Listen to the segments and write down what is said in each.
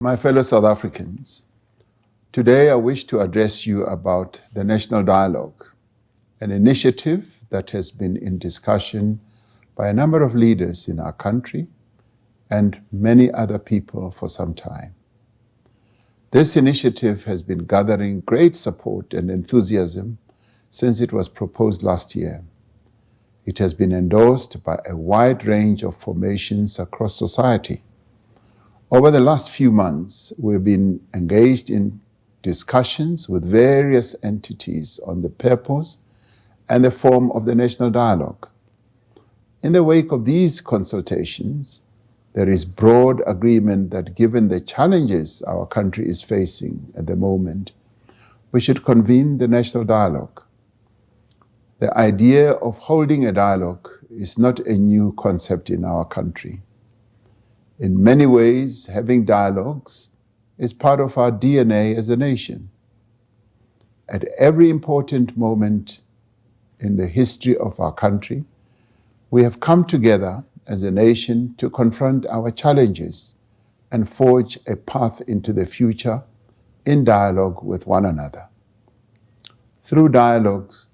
My fellow South Africans, today I wish to address you about the National Dialogue, an initiative that has been in discussion by a number of leaders in our country and many other people for some time. This initiative has been gathering great support and enthusiasm since it was proposed last year. It has been endorsed by a wide range of formations across society. Over the last few months, we've been engaged in discussions with various entities on the purpose and the form of the National Dialogue. In the wake of these consultations, there is broad agreement that given the challenges our country is facing at the moment, we should convene the National Dialogue. The idea of holding a dialogue is not a new concept in our country. In many ways, having dialogues is part of our DNA as a nation. At every important moment in the history of our country, we have come together as a nation to confront our challenges and forge a path into the future in dialogue with one another. Through dialogues,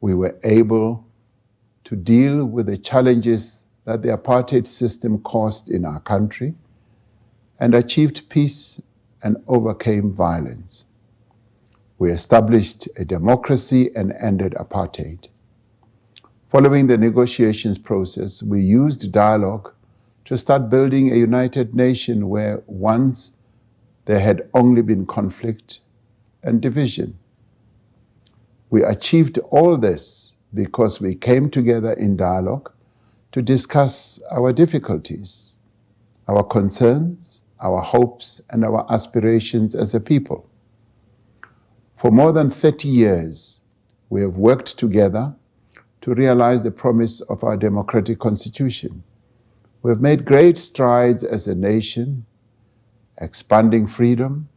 we were able to deal with the challenges that the apartheid system caused in our country and achieved peace and overcame violence. We established a democracy and ended apartheid. Following the negotiations process, we used dialogue to start building a united nation where once there had only been conflict and division. We achieved all this because we came together in dialogue to discuss our difficulties, our concerns, our hopes, and our aspirations as a people. For more than 30 years, we have worked together to realize the promise of our democratic constitution. We have made great strides as a nation, expanding freedom,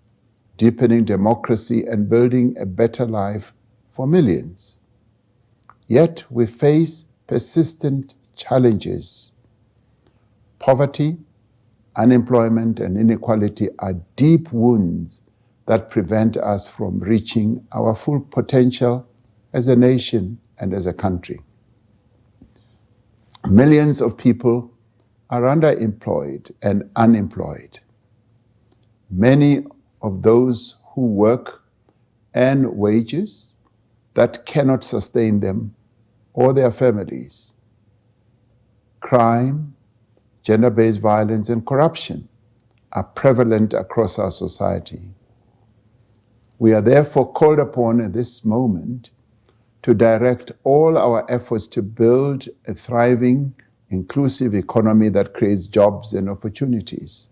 deepening democracy, and building a better life for millions. Yet we face persistent challenges. Poverty, unemployment, and inequality are deep wounds that prevent us from reaching our full potential as a nation and as a country. Millions of people are underemployed and unemployed. Many of those who work earn wages that cannot sustain them or their families. Crime, gender-based violence, and corruption are prevalent across our society. We are therefore called upon at this moment to direct all our efforts to build a thriving, inclusive economy that creates jobs and opportunities.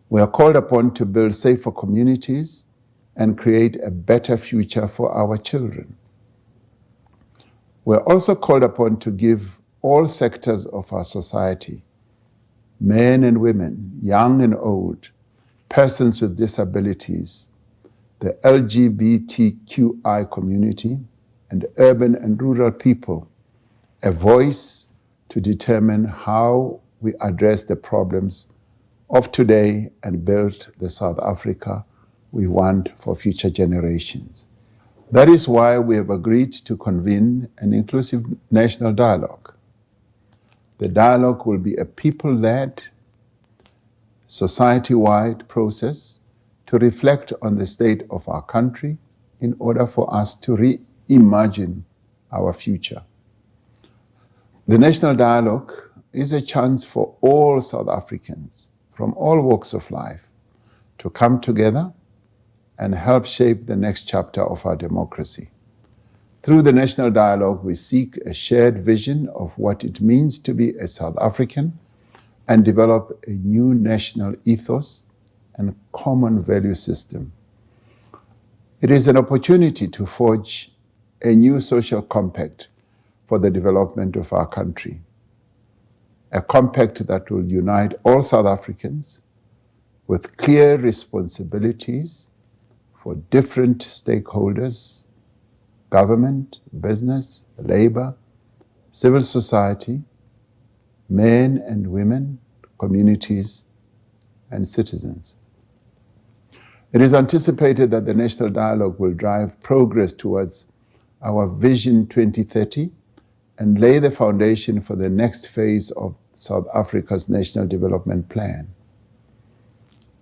We are called upon to build safer communities and create a better future for our children. We are also called upon to give all sectors of our society, men and women, young and old, persons with disabilities, the LGBTQI community, and urban and rural people, a voice to determine how we address the problems of today and build the South Africa we want for future generations. That is why we have agreed to convene an inclusive national dialogue. The dialogue will be a people-led, society-wide process to reflect on the state of our country in order for us to reimagine our future. The National Dialogue is a chance for all South Africans from all walks of life to come together and help shape the next chapter of our democracy. Through the National Dialogue, we seek a shared vision of what it means to be a South African and develop a new national ethos and common value system. It is an opportunity to forge a new social compact for the development of our country, a compact that will unite all South Africans with clear responsibilities for different stakeholders, government, business, labor, civil society, men and women, communities, and citizens. It is anticipated that the National Dialogue will drive progress towards our Vision 2030 and lay the foundation for the next phase of South Africa's National Development Plan.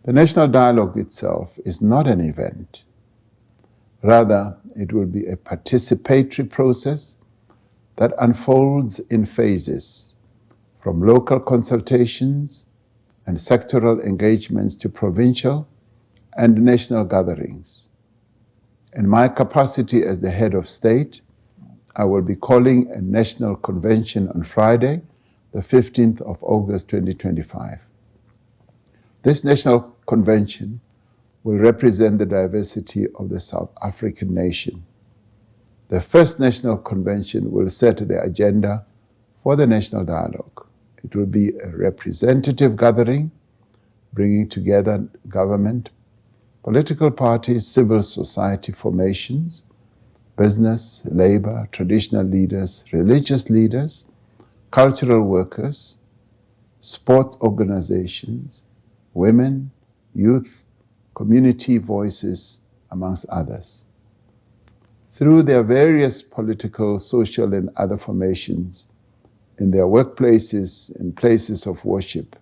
The National Dialogue itself is not an event. Rather, it will be a participatory process that unfolds in phases, from local consultations and sectoral engagements to provincial and national gatherings. In my capacity as the head of state, I will be calling a national convention on Friday, the 15th of August 2025. This national convention will represent the diversity of the South African nation. The first national convention will set the agenda for the National Dialogue. It will be a representative gathering, bringing together government, political parties, civil society formations, business, labor, traditional leaders, religious leaders, cultural workers, sports organizations, women, youth, community voices, amongst others. Through their various political, social, and other formations, in their workplaces and places of worship,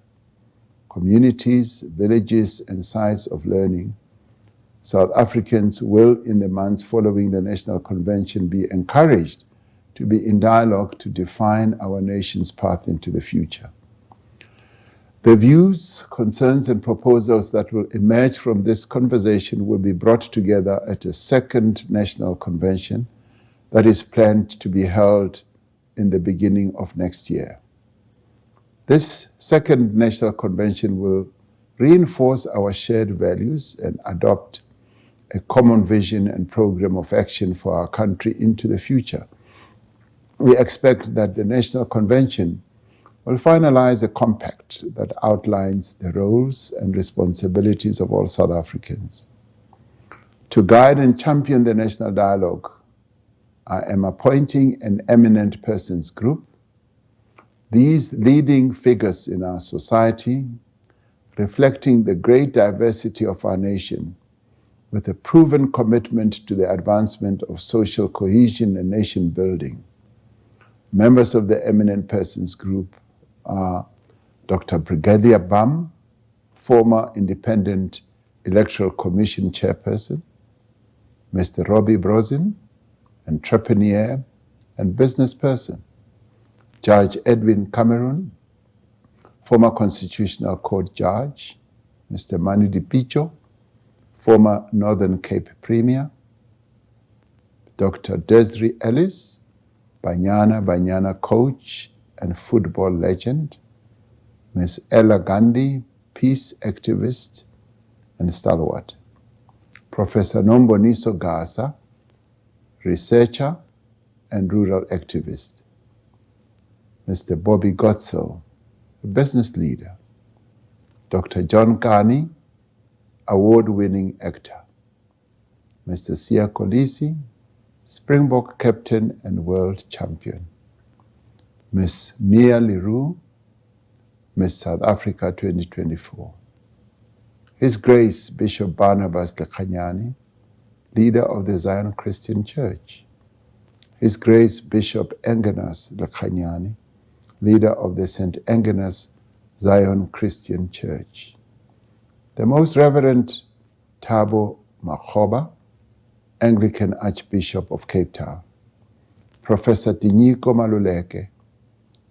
communities, villages, and sites of learning, South Africans will, in the months following the National Convention, be encouraged to be in dialogue to define our nation's path into the future. The views, concerns, and proposals that will emerge from this conversation will be brought together at a second National Convention that is planned to be held in the beginning of next year. This second National Convention will reinforce our shared values and adopt a common vision and program of action for our country into the future. We expect that the National Convention will finalize a compact that outlines the roles and responsibilities of all South Africans. To guide and champion the National Dialogue, I am appointing an Eminent Persons Group. These leading figures in our society, reflecting the great diversity of our nation, with a proven commitment to the advancement of social cohesion and nation building. Members of the Eminent Persons Group are Dr. Brigadier Bam, former Independent Electoral Commission Chairperson, Mr. Robbie Brozin, entrepreneur and business person, Judge Edwin Cameron, former Constitutional Court Judge, Mr. Mani Dipicho, former Northern Cape Premier, Dr. Desiree Ellis, Banyana coach and football legend, Ms. Ella Gandhi, peace activist and stalwart, Professor Nomboniso Gasa, researcher and rural activist, Mr. Bobby Gotso, a business leader, Dr. John Kani, award-winning actor, Mr. Sia Kolisi, Springbok captain and world champion, Ms. Mia Leroux, Miss South Africa 2024, His Grace Bishop Barnabas Lekanyani, leader of the Zion Christian Church, His Grace Bishop Engenas Lekanyani, leader of the St. Engenas Zion Christian Church, the Most Reverend Thabo Makgoba, Anglican Archbishop of Cape Town, Professor Tinyiko Maluleke,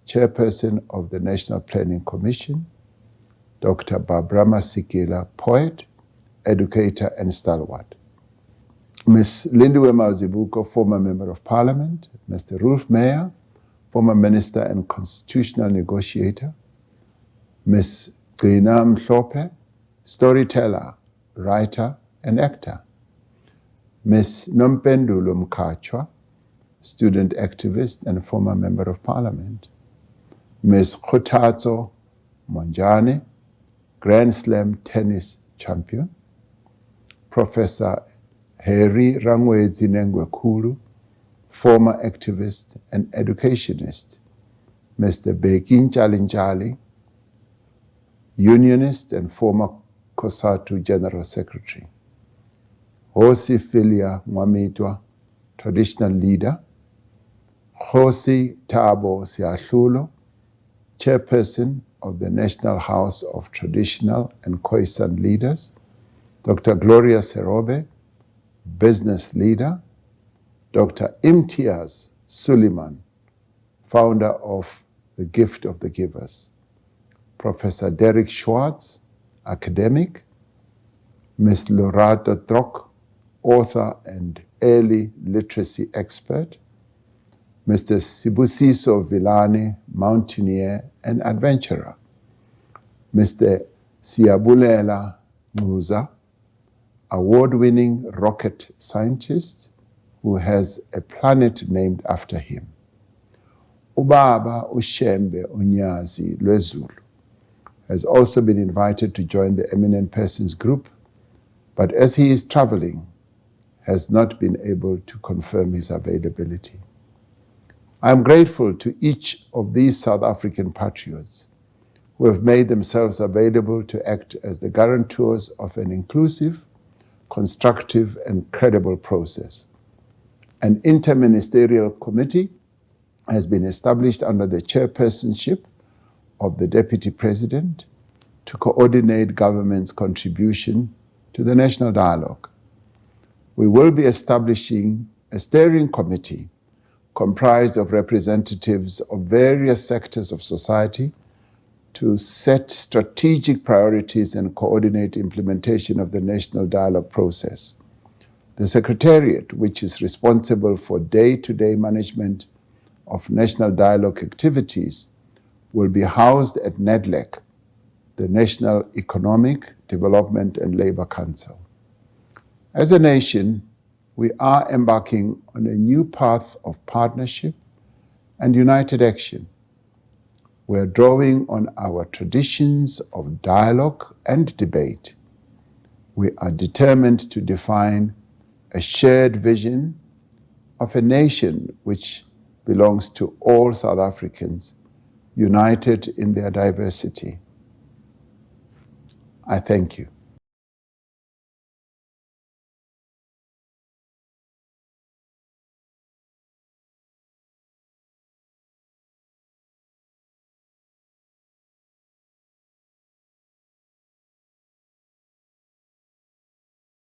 Chairperson of the National Planning Commission, Dr. Barbara Masikela, poet, educator, and stalwart, Ms. Lindiwe Mazibuko, former Member of Parliament, Mr. Rolf Meyer, former Minister and Constitutional Negotiator, Ms. Gina Mhlophe, storyteller, writer, and actor, Ms. Nompendulo Mkachwa, student activist and former Member of Parliament, Ms. Khothatso Monjane, Grand Slam tennis champion, Professor Harry Rangwezi Nengwekulu, former activist and educationist, Mr. Beki Nchalinchali, unionist and former COSATU General Secretary. Hosi Philia Mwamitwa, traditional leader. Hosi Thabo Siahlulo, chairperson of the National House of Traditional and Khoisan Leaders. Dr. Gloria Serobe, business leader. Dr. Imtiaz Suleiman, founder of The Gift of the Givers. Professor Derek Schwartz, academic. Ms. Lorata Trok, author and early literacy expert. Mr. Sibusiso Vilane, mountaineer and adventurer. Mr. Siabulela Muza, award-winning rocket scientist who has a planet named after him. Ubaba Ushembe Unyazi Lwezulu has also been invited to join the Eminent Persons group, but as he is traveling, has not been able to confirm his availability. I am grateful to each of these South African patriots who have made themselves available to act as the guarantors of an inclusive, constructive, and credible process. An interministerial committee has been established under the chairpersonship of the Deputy President to coordinate government's contribution to the national dialogue. We will be establishing a steering committee comprised of representatives of various sectors of society to set strategic priorities and coordinate implementation of the national dialogue process. The Secretariat, which is responsible for day-to-day management of national dialogue activities, will be housed at NEDLEC, the National Economic Development and Labour Council. As a nation, we are embarking on a new path of partnership and united action. We are drawing on our traditions of dialogue and debate. We are determined to define a shared vision of a nation which belongs to all South Africans, united in their diversity. I thank you.